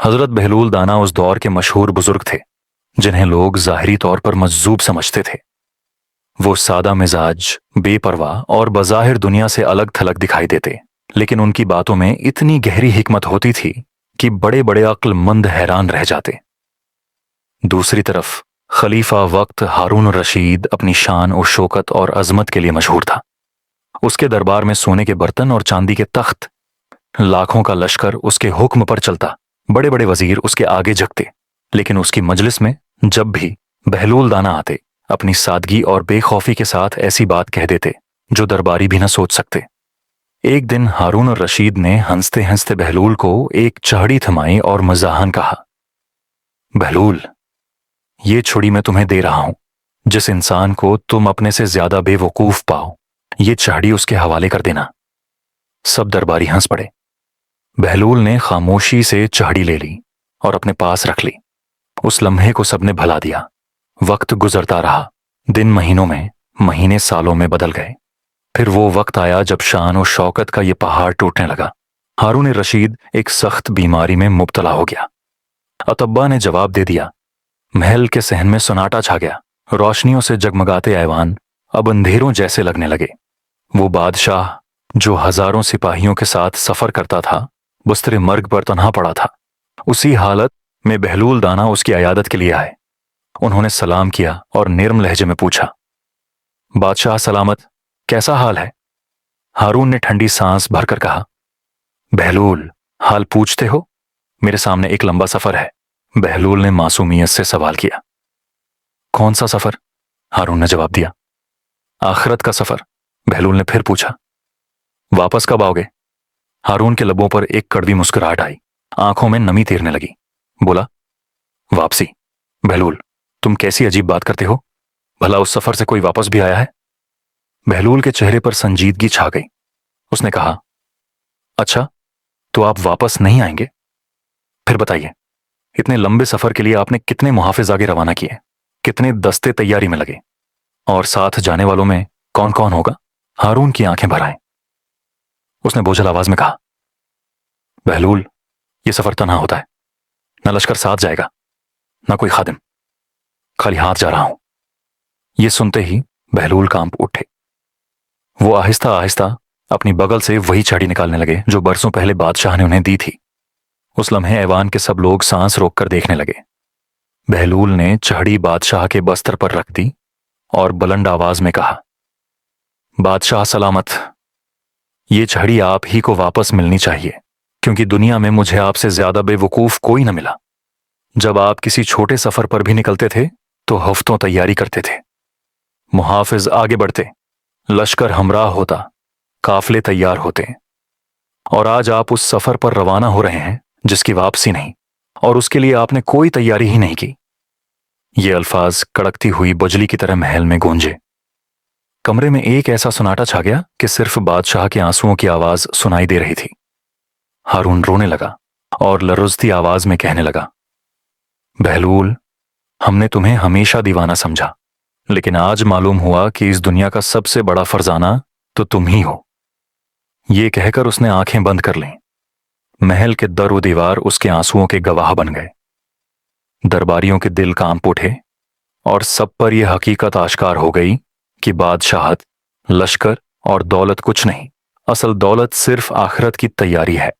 हजरत बहलूल दाना उस दौर के मशहूर बुजुर्ग थे जिन्हें लोग ज़ाहिरी तौर पर मजजूब समझते थे। वो सादा मिजाज, बेपरवाह और बज़ाहिर दुनिया से अलग थलग दिखाई देते, लेकिन उनकी बातों में इतनी गहरी हिकमत होती थी कि बड़े बड़े अक्लमंद हैरान रह जाते। दूसरी तरफ खलीफा वक्त हारून रशीद अपनी शान और शौकत और अजमत के लिए मशहूर था। उसके दरबार में सोने के बर्तन और चांदी के तख्त, लाखों का लश्कर उसके हुक्म पर चलता, बड़े बड़े वजीर उसके आगे झुकते। लेकिन उसकी मजलिस में जब भी बहलूल दाना आते, अपनी सादगी और बेखौफी के साथ ऐसी बात कह देते जो दरबारी भी न सोच सकते। एक दिन हारून रशीद ने हंसते हंसते बहलूल को एक चहड़ी थमाई और मजाहन कहा, बहलूल, ये छुड़ी मैं तुम्हें दे रहा हूं। जिस इंसान को तुम अपने से ज्यादा बेवकूफ पाओ, ये चहड़ी उसके हवाले कर देना। सब दरबारी हंस पड़े। बहलूल ने खामोशी से चहड़ी ले ली और अपने पास रख ली। उस लम्हे को सबने भला दिया। वक्त गुजरता रहा। दिन महीनों में, महीने सालों में बदल गए। फिर वो वक्त आया जब शान और शौकत का ये पहाड़ टूटने लगा। हारून रशीद एक सख्त बीमारी में मुब्तला हो गया। अतब्बा ने जवाब दे दिया। महल के सहन में सन्नाटा छा गया। रोशनियों से जगमगाते ऐवान अब अंधेरों जैसे लगने लगे। वो बादशाह जो हजारों सिपाहियों के साथ सफर करता था, बुस्तर मर्ग पर तन्हा पड़ा था। उसी हालत में बहलूल दाना उसकी अयादत के लिए आए। उन्होंने सलाम किया और नरम लहजे में पूछा, बादशाह सलामत, कैसा हाल है? हारून ने ठंडी सांस भरकर कहा, बहलूल, हाल पूछते हो? मेरे सामने एक लंबा सफर है। बहलूल ने मासूमियत से सवाल किया। कौन सा सफर? हारून ने जवाब दिया। आखिरत का सफर। बहलूल ने फिर पूछा। वापस कब आओगे? हारून के लबों पर एक कड़वी मुस्कुराहट आई, आंखों में नमी तैरने लगी। बोला, वापसी? बहलूल, तुम कैसी अजीब बात करते हो? भला उस सफर से कोई वापस भी आया है? बहलूल के चेहरे पर संजीदगी छा गई। उसने कहा, अच्छा, तो आप वापस नहीं आएंगे? फिर बताइए, इतने लंबे सफर के लिए आपने कितने मुहाफिज आगे रवाना किए? कितने दस्ते तैयारी में लगे? और साथ जाने वालों में कौन कौन होगा? हारून की आंखें भर आईं। उसने बोझल आवाज में कहा, बहलूल, यह सफर तन्हा होता है। न लश्कर साथ जाएगा, न कोई खादिम। खाली हाथ जा रहा हूं। यह सुनते ही बहलूल कांप उठे। वो आहिस्ता आहिस्ता अपनी बगल से वही छड़ी निकालने लगे जो बरसों पहले बादशाह ने उन्हें दी थी। उस लम्हे ऐवान के सब लोग सांस रोककर देखने लगे। बहलूल ने छड़ी बादशाह के बस्तर पर रख दी और बुलंद आवाज में कहा, बादशाह सलामत, ये छड़ी आप ही को वापस मिलनी चाहिए, क्योंकि दुनिया में मुझे आपसे ज्यादा बेवकूफ कोई न मिला। जब आप किसी छोटे सफर पर भी निकलते थे तो हफ्तों तैयारी करते थे। मुहाफिज आगे बढ़ते, लश्कर हमराह होता, काफले तैयार होते। और आज आप उस सफर पर रवाना हो रहे हैं जिसकी वापसी नहीं, और उसके लिए आपने कोई तैयारी ही नहीं की। ये अल्फाज कड़कती हुई बिजली की तरह महल में गूंजे। कमरे में एक ऐसा सन्नाटा छा गया कि सिर्फ बादशाह के आंसुओं की आवाज सुनाई दे रही थी। हारून रोने लगा और लरुजती आवाज में कहने लगा, बहलूल, हमने तुम्हें हमेशा दीवाना समझा, लेकिन आज मालूम हुआ कि इस दुनिया का सबसे बड़ा फरजाना तो तुम ही हो। ये कहकर उसने आंखें बंद कर लीं। महल के दर व दीवार उसके आंसुओं के गवाह बन गए। दरबारियों के दिल कांप उठे और सब पर यह हकीकत आश्कार हो गई कि बादशाहत, लश्कर और दौलत कुछ नहीं, असल दौलत सिर्फ आखिरत की तैयारी है।